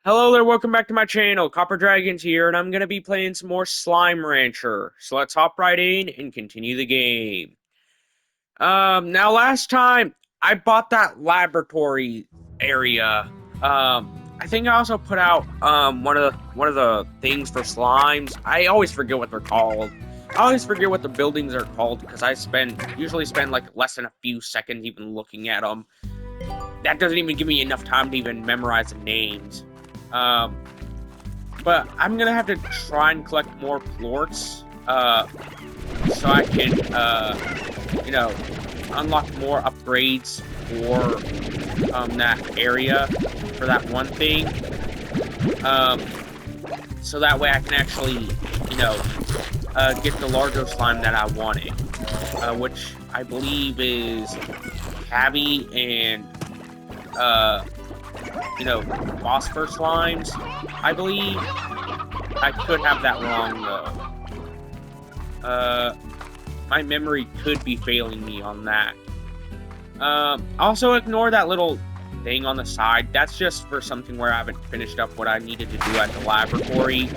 Hello there, welcome back to my channel. Copper Dragons here, and I'm going to be playing some more Slime Rancher. So let's hop right in and continue the game. Now last time, I bought that laboratory area. I think I also put out, one of the things for slimes. I always forget what they're called. I always forget what the buildings are called, because usually spend like less than a few seconds even looking at them. That doesn't even give me enough time to even memorize the names. Um, but I'm gonna have to try and collect more plorts, so I can, unlock more upgrades for, that area, for that one thing. So that way I can actually, get the larger slime that I wanted, which I believe is Tabby and, phosphor slimes, I believe. I could have that wrong, though. My memory could be failing me on that. Also ignore that little thing on the side. That's just for something where I haven't finished up what I needed to do at the laboratory.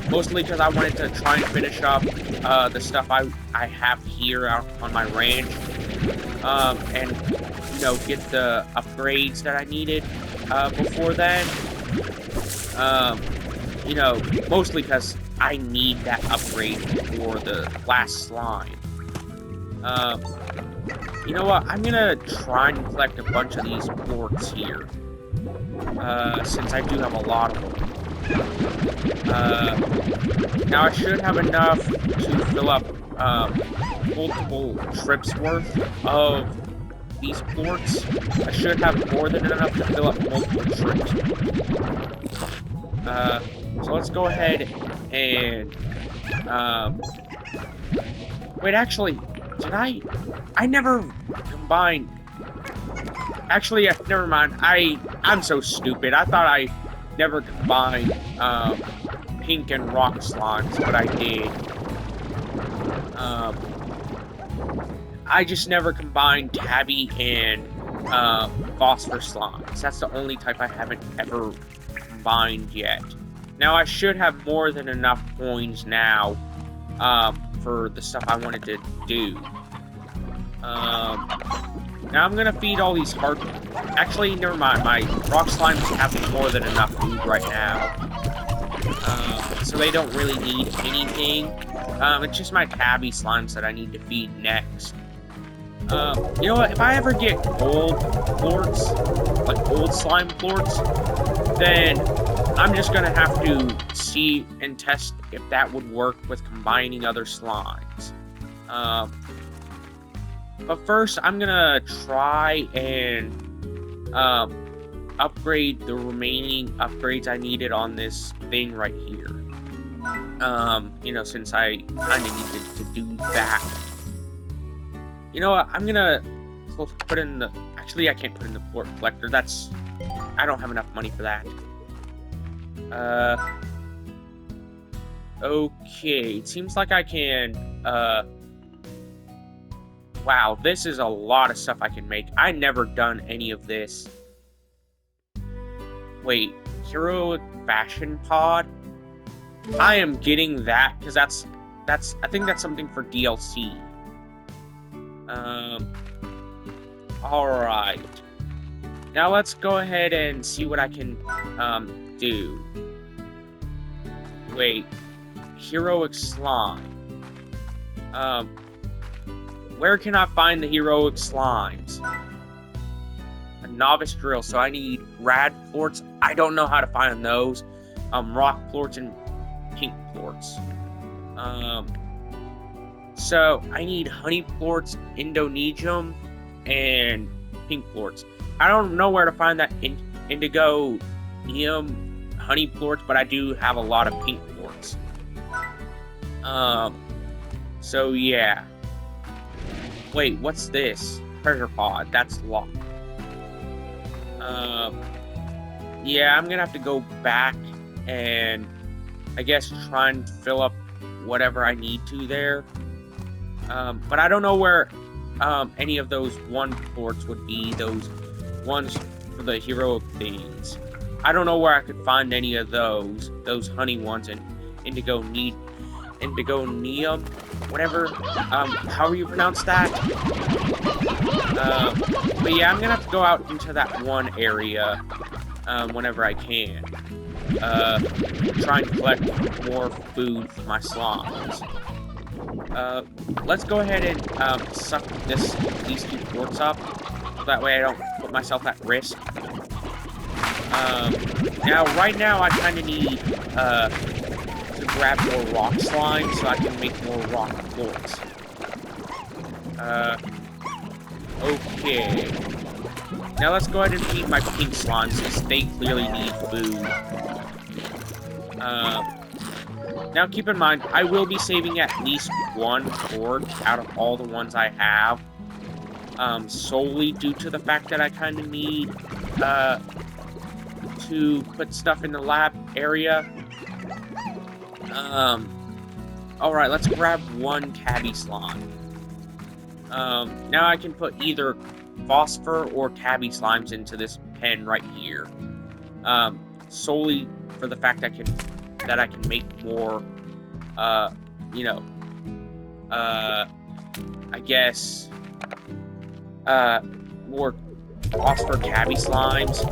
Mostly because I wanted to try and finish up, the stuff I have here out on my ranch. And get the upgrades that I needed before then. Mostly because I need that upgrade for the last slime. You know what? I'm gonna try and collect a bunch of these plorts here. Since I do have a lot of them. Now I should have enough to fill up multiple trips worth of these plorts. I should have more than enough to fill up multiple trips. So let's go ahead and, wait, actually, did I never combined, actually, yeah, never mind, I'm so stupid, I thought I never combined, pink and rock slimes, but I did. I just never combined Tabby and, phosphor slimes. That's the only type I haven't ever combined yet. Now, I should have more than enough coins now, for the stuff I wanted to do. Now I'm gonna feed all these hard... Actually, never mind. My rock slimes have more than enough food right now. So they don't really need anything. It's just my Tabby slimes that I need to feed next. You know what? If I ever get gold plorts, like gold slime plorts, then I'm just gonna have to see and test if that would work with combining other slimes. But first, I'm gonna try and upgrade the remaining upgrades I needed on this thing right here. Since I kind of needed to do that. You know what? I'm gonna put in the... Actually, I can't put in the plort collector. I don't have enough money for that. Okay. It seems like I can, wow, this is a lot of stuff I can make. I never done any of this. Wait, Heroic Fashion Pod? I am getting that, because I think that's something for DLC. Alright. Now let's go ahead and see what I can, do. Wait. Heroic Slime. Where can I find the heroic slimes? A novice drill, so I need rad plorts. I don't know how to find those. Rock plorts and pink plorts. So I need honey plorts, Indonesium, and pink plorts. I don't know where to find that indigo honey plorts, but I do have a lot of pink plorts. So yeah. Wait, what's this? Treasure pod. That's locked. Yeah, I'm gonna have to go back and I guess try and fill up whatever I need to there. But I don't know where any of those one plorts would be. Those ones for the heroic things. I don't know where I could find any of those honey ones, and indigo neum, whatever, however you pronounce that. But yeah, I'm gonna have to go out into that one area, whenever I can. Try and collect more food for my slimes. Let's go ahead and, suck these 2 quartz up, so that way I don't put myself at risk. Now, right now, I kind of need, to grab more rock slime so I can make more rock quartz. Okay. Now let's go ahead and feed my pink slimes, since they clearly need food. Now keep in mind, I will be saving at least 1 cord out of all the ones I have. Solely due to the fact that I kind of need, to put stuff in the lab area. Alright, let's grab 1 tabby slime. Now I can put either phosphor or tabby slimes into this pen right here. Solely for the fact that I can make more, you know, I guess, more phosphor tabby slimes.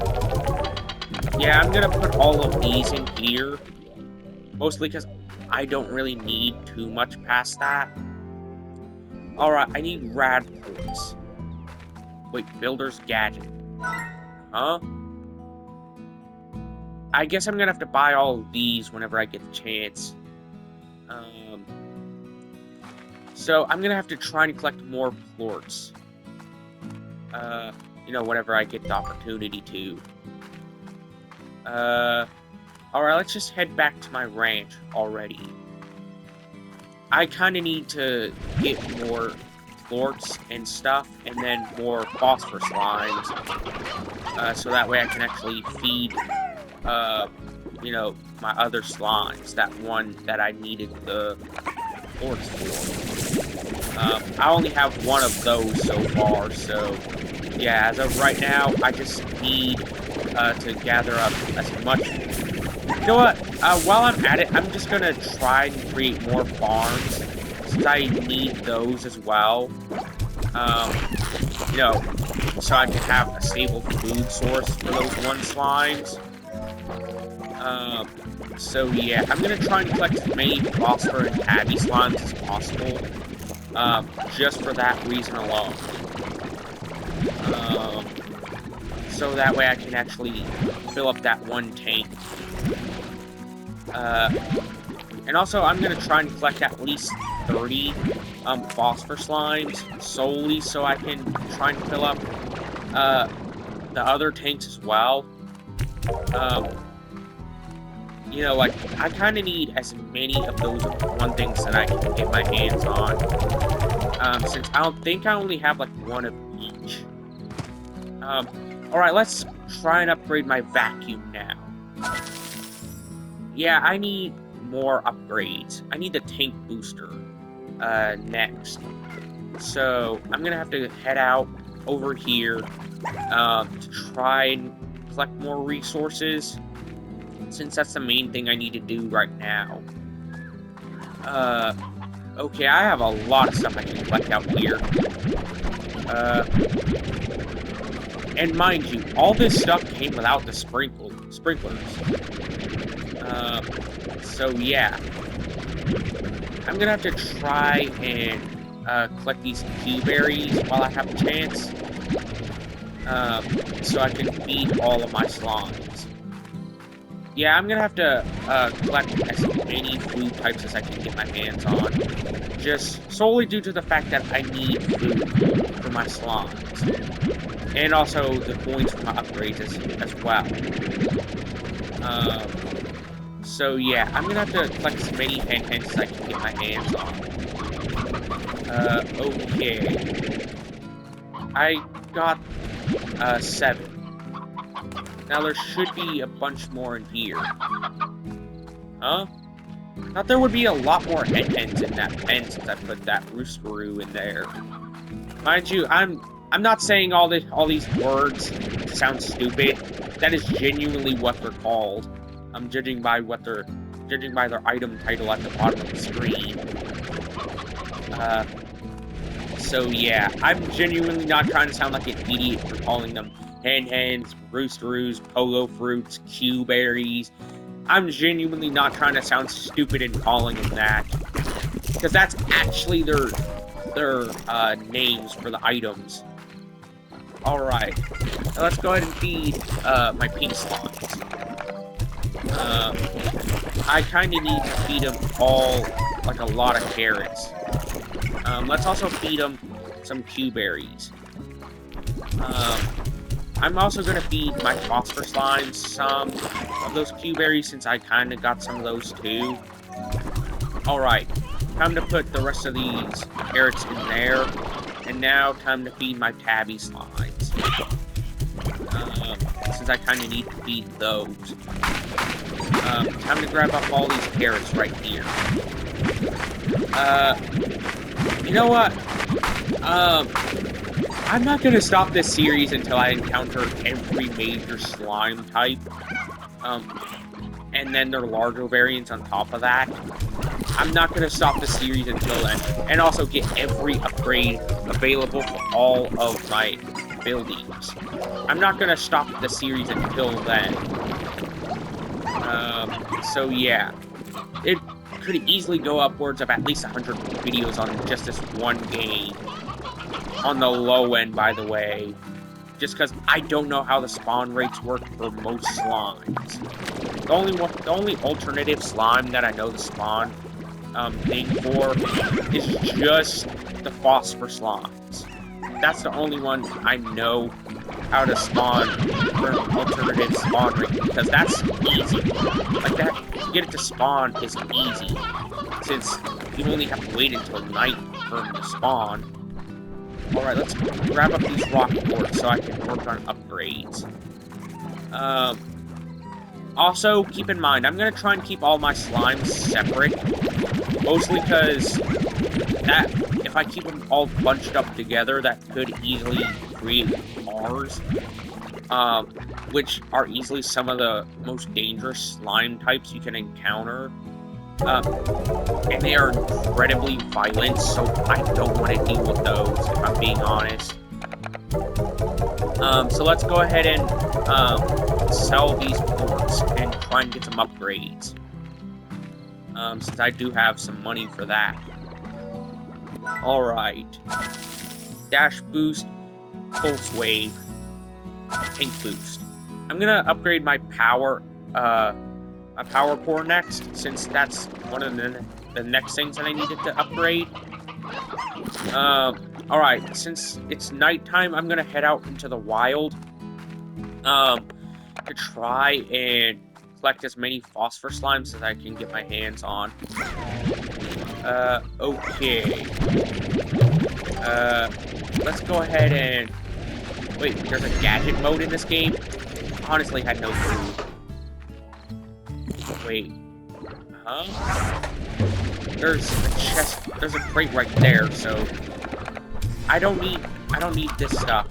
Yeah, I'm gonna put all of these in here, mostly because I don't really need too much past that. Alright, I need rad quartz. Wait, builder's gadget. Huh? I guess I'm gonna have to buy all of these whenever I get the chance. So I'm gonna have to try and collect more plorts. You know, whenever I get the opportunity to. Alright, let's just head back to my ranch already. I kinda need to get more plorts and stuff, and then more phosphor slimes. So that way I can actually feed, you know, my other slimes. That one that I needed the plorts for. I only have 1 of those so far, so yeah, as of right now, I just need to gather up as much. You know what? While I'm at it, I'm just gonna try and create more farms, since I need those as well. You know, so I can have a stable food source for those 1 slimes. So yeah, I'm gonna try and collect as many phosphor and tabby slimes as possible, just for that reason alone. So that way I can actually fill up that 1 tank. And also, I'm gonna try and collect at least 30 phosphor slimes, solely so I can try and fill up the other tanks as well. You know, like, I kind of need as many of those 1 things that I can get my hands on. Since I don't think I only have, like, 1 of each. Alright, let's try and upgrade my vacuum now. Yeah, I need more upgrades. I need the tank booster, next. So, I'm gonna have to head out over here, to try and collect more resources, since that's the main thing I need to do right now. Okay, I have a lot of stuff I can collect out here. And mind you, all this stuff came without the sprinklers. So yeah. I'm gonna have to try and collect these blueberries while I have a chance. So I can feed all of my slimes. Yeah, I'm gonna have to collect as many food types as I can get my hands on. Just solely due to the fact that I need food for my slimes. And also the points for my upgrades as well. So yeah, I'm gonna have to collect as many pancakes as I can get my hands on. Okay. I got 7. Now there should be a bunch more in here. Huh? Thought there would be a lot more hens in that pen since I put that roosteroo in there. Mind you, I'm not saying all these words to sound stupid. That is genuinely what they're called. I'm judging by their item title at the bottom of the screen. So yeah, I'm genuinely not trying to sound like an idiot for calling them hen-hens, roosteroos, pogo fruits, Q-berries. I'm genuinely not trying to sound stupid in calling them that, because that's actually their names for the items. Alright, let's go ahead and feed my pink slimes. I kind of need to feed them all, like, a lot of carrots. Let's also feed them some Q-berries. I'm also going to feed my phosphor slimes some of those Q-berries, since I kind of got some of those too. Alright, time to put the rest of these carrots in there. And now, time to feed my tabby slimes. Since I kind of need to feed those. Time to grab up all these carrots right here. You know what? I'm not gonna stop this series until I encounter every major slime type. And then their larger variants on top of that. I'm not gonna stop the series until then. And also get every upgrade available for all of my buildings. I'm not gonna stop the series until then. So yeah. It could easily go upwards of at least 100 videos on just this one game. On the low end, by the way. Just because I don't know how the spawn rates work for most slimes. The only alternative slime that I know the spawn thing for is just the phosphor slimes. That's the only one I know how to spawn for an alternative spawn rate, because that's easy. Like that, to get it to spawn is easy, since you only have to wait until night for them to spawn. Alright, let's grab up these rock quartz so I can work on upgrades. Also, keep in mind, I'm going to try and keep all my slimes separate. Mostly because that, if I keep them all bunched up together, that could easily create bars. Which are easily some of the most dangerous slime types you can encounter. And they are incredibly violent, so I don't want to deal with those, if I'm being honest. So let's go ahead and sell these quartz and try and get some upgrades. Since I do have some money for that. Alright. Dash boost, pulse wave, pink boost. I'm gonna upgrade my power, my power core next, since that's one of the next things that I needed to upgrade. Alright, since it's nighttime, I'm gonna head out into the wild, to try and collect as many phosphor slimes as I can get my hands on. Okay. Let's go ahead and... Wait, there's a gadget mode in this game? Honestly, had no clue. Wait. Huh? There's a chest, there's a crate right there, so... I don't need this stuff.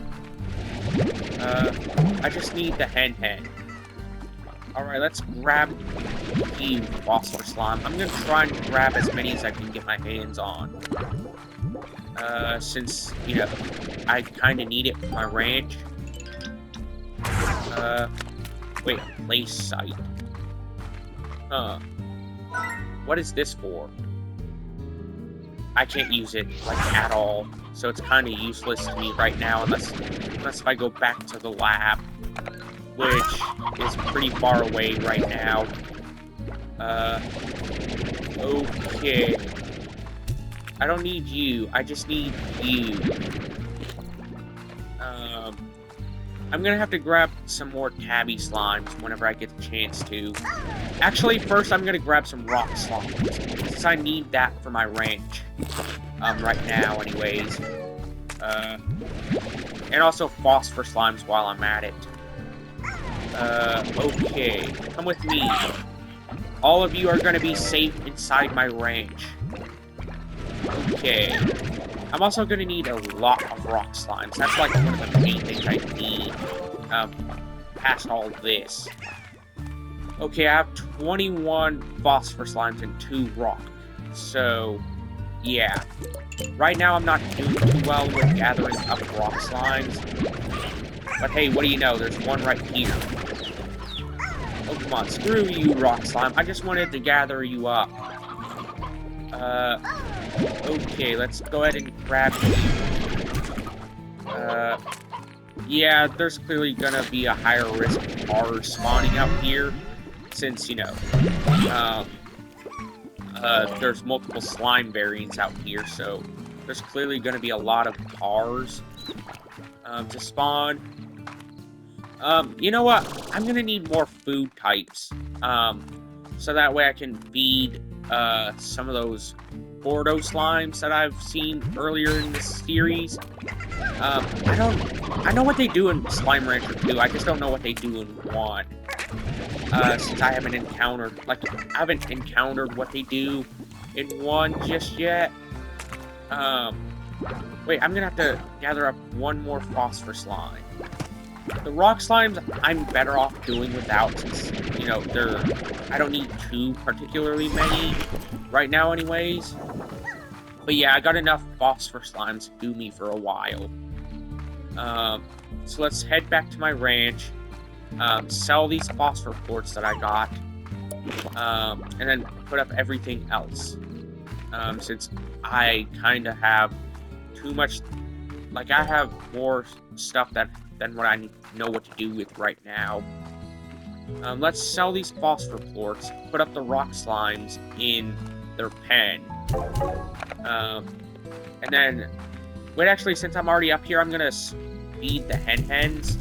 I just need the hen-hen. Alright, let's grab the phosphor slime. I'm gonna try and grab as many as I can get my hands on. Since, you know, I kinda need it for my ranch. Wait, place site. Huh. What is this for? I can't use it, like, at all. So it's kinda useless to me right now, unless if I go back to the lab. Which is pretty far away right now. Okay. I don't need you, I just need you. I'm gonna have to grab some more tabby slimes whenever I get the chance to. Actually, first I'm gonna grab some rock slimes, since I need that for my ranch. Right now, anyways. And also phosphor slimes while I'm at it. Okay. Come with me. All of you are gonna be safe inside my ranch. Okay. I'm also gonna need a lot of rock slimes. That's like one of the main things I need. past all this. Okay, I have 21 phosphor slimes and 2 rock. So, yeah. Right now, I'm not doing too well with gathering up rock slimes. But hey, what do you know? There's one right here. Oh, come on. Screw you, rock slime. I just wanted to gather you up. Okay, let's go ahead and grab you. Yeah, there's clearly gonna be a higher risk of R's spawning out here. Since, you know, there's multiple slime variants out here, so there's clearly going to be a lot of cars to spawn. You know what? I'm going to need more food types, so that way I can feed some of those Bordeaux slimes that I've seen earlier in this series. I know what they do in Slime Rancher 2, I just don't know what they do in 1. Since I haven't encountered what they do in 1 just yet. Wait, I'm gonna have to gather up one more phosphor slime. The rock slimes, I'm better off doing without, since, you know, I don't need too particularly many right now anyways. But yeah, I got enough phosphor slimes to do me for a while. So let's head back to my ranch. Sell these phosphor quartz that I got, and then put up everything else, since I kind of have too much, like, I have more stuff than what I know what to do with right now. Let's sell these phosphor quartz, put up the rock slimes in their pen, and then, wait, actually, since I'm already up here, I'm gonna feed the hens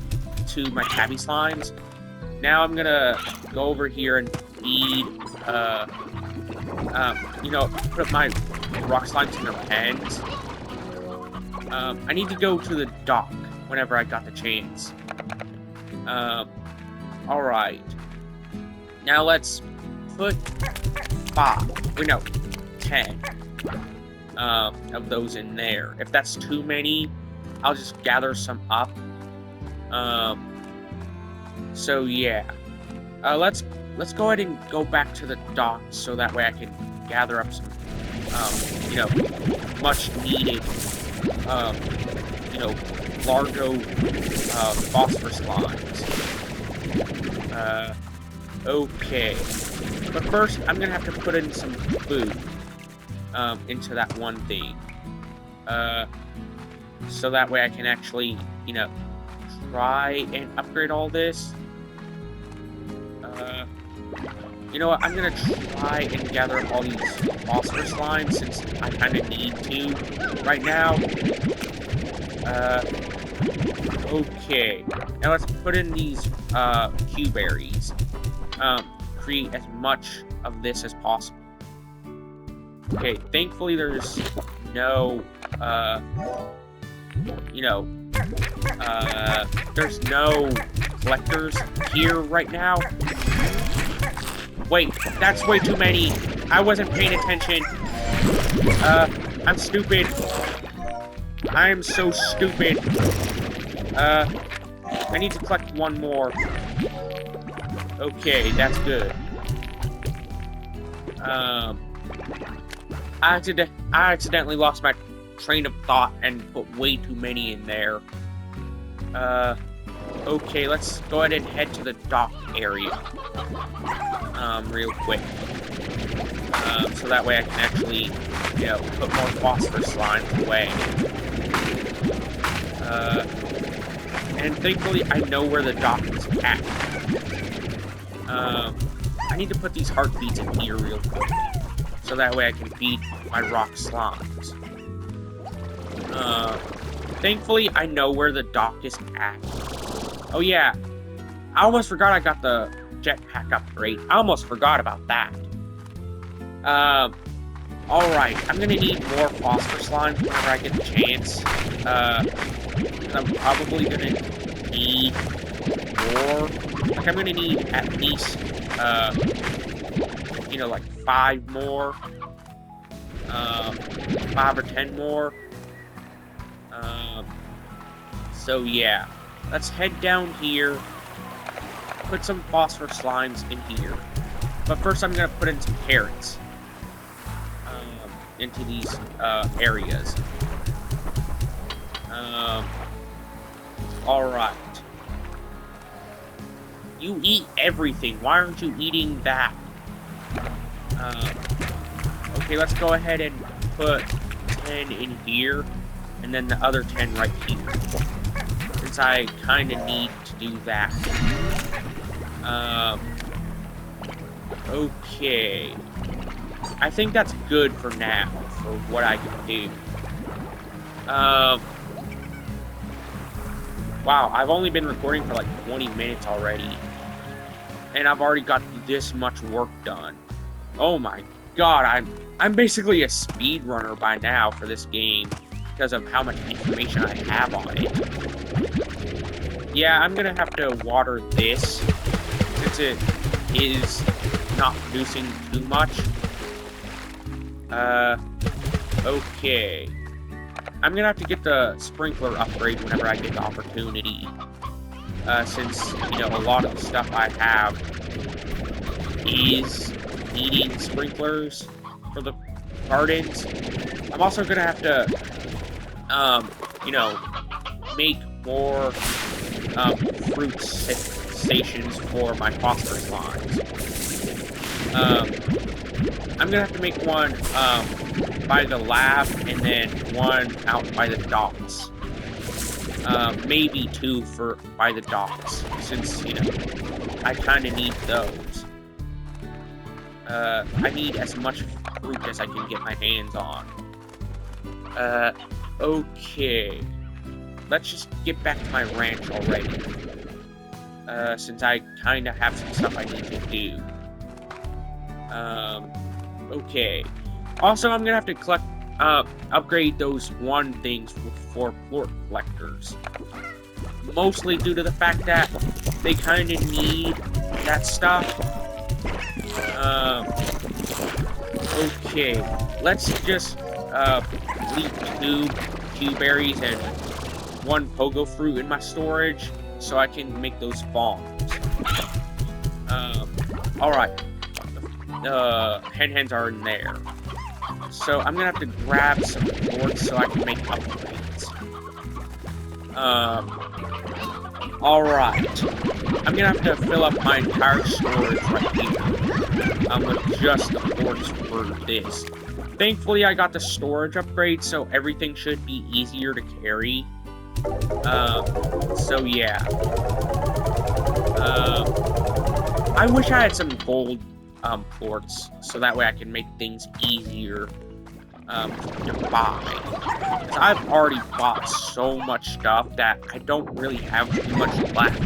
to my tabby slimes. Now I'm gonna go over here and feed, you know, put my rock slimes in their pens. I need to go to the dock whenever I got the chance. Alright. Now let's put 10 of those in there. If that's too many, I'll just gather some up. So yeah, let's go ahead and go back to the dock so that way I can gather up some, you know, much needed, you know, Largo, phosphor slimes. Okay, but first I'm gonna have to put in some food, into that one thing, so that way I can actually, you know, try and upgrade all this. You know what, I'm gonna try and gather up all these phosphor slimes since I kind of need to right now. Okay, now let's put in these Q berries. Create as much of this as possible. Okay, thankfully there's no you know, there's no collectors here right now. Wait, that's way too many. I wasn't paying attention. I'm stupid. I am so stupid. I need to collect one more. Okay, that's good. I accidentally lost my train of thought and put way too many in there. Okay, let's go ahead and head to the dock area. Real quick. So that way I can actually, you know, put more phosphor slimes away. And thankfully I know where the dock is at. I need to put these heartbeats in here real quick, so that way I can feed my rock slimes. Thankfully, I know where the dock is at. Oh yeah, I almost forgot I got the jetpack upgrade. I almost forgot about that. Alright, I'm gonna need more phosphor slimes whenever I get the chance. I'm probably gonna need more. Like, I'm gonna need at least, you know, like 5 more. 5 or 10 more. So yeah, let's head down here. put some phosphorus slimes in here. But first I'm gonna put in some carrots into these areas. Alright. You eat everything. Why aren't you eating that? Okay, let's go ahead and put 10 in here, and then the other 10 right here. Since I kind of need to do that. Okay. I think that's good for now, for what I can do. Wow, I've only been recording for like 20 minutes already. And I've already got this much work done. Oh my god, I'm basically a speedrunner by now for this game because of how much information I have on it. Yeah, I'm gonna have to water this since it is not producing too much. Okay. I'm gonna have to get the sprinkler upgrade whenever I get the opportunity. Since, you know, a lot of the stuff I have is needing sprinklers for the gardens. I'm also gonna have to, you know, make more, fruit stations for my phosphorus lines. I'm gonna have to make one, by the lab, and then one out by the docks. Maybe two by the docks, since, you know, I kind of need those. I need as much fruit as I can get my hands on. Okay. Let's just get back to my ranch already. Since I kind of have some stuff I need to do. Okay. Also, I'm gonna have to upgrade those one things for plort collectors. Mostly due to the fact that they kind of need that stuff. Okay. Let's just leave 2 Q-berries and 1 pogo fruit in my storage so I can make those farms. Alright. Hens are in there. So I'm gonna have to grab some plorts so I can make upgrades. Alright. I'm gonna have to fill up my entire storage right here. With just the plorts for this. Thankfully, I got the storage upgrade, so everything should be easier to carry. So yeah. I wish I had some gold plorts, so that way I can make things easier to buy. Because I've already bought so much stuff that I don't really have too much left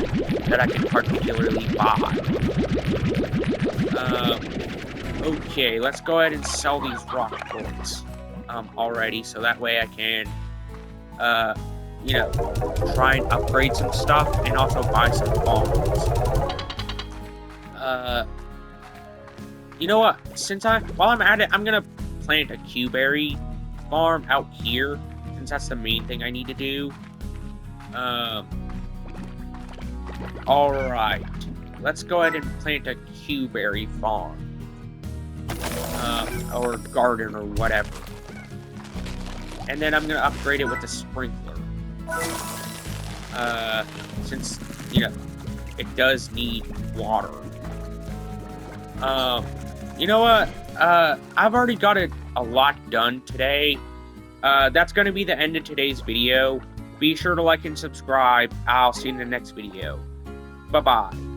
that I can particularly buy. Okay, let's go ahead and sell these rock plorts already, so that way I can, you know, try and upgrade some stuff and also buy some farms. You know what? While I'm at it, I'm gonna plant a Q-berry farm out here, since that's the main thing I need to do. Alright. Let's go ahead and plant a Q-berry farm. Or garden, or whatever. And then I'm gonna upgrade it with the sprinkler. Since, you know, it does need water. You know what? I've already got a lot done today. That's going to be the end of today's video. Be sure to like and subscribe. I'll see you in the next video. Bye-bye.